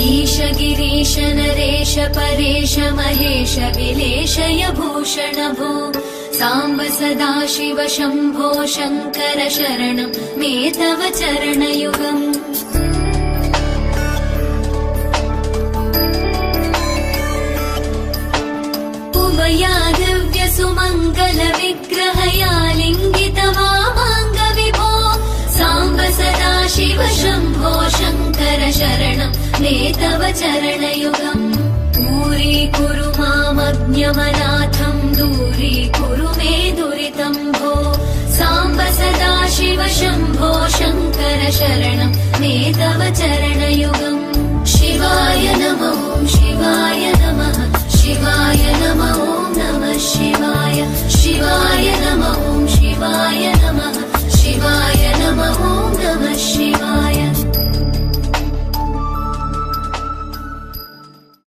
ईश गिरीश नरेश परेश महेश विलेशय भूषण भो साम्ब सदाशिव शम्भो शङ्कर शरणं मे तव चरणयुगम् उमया दिव्य सुमङ्गल विग्रहया लिङ्गित वामाङ्ग विभो साम्ब सदाशिव शम्भो शङ्कर शरणं मे तव चरणयुगम् दूरीकुरु मामज्ञमनाथं दूरीकुरु मे दुरितं भो साम्ब सदाशिव शम्भो शङ्कर शरणं मे तव चरणयुगम्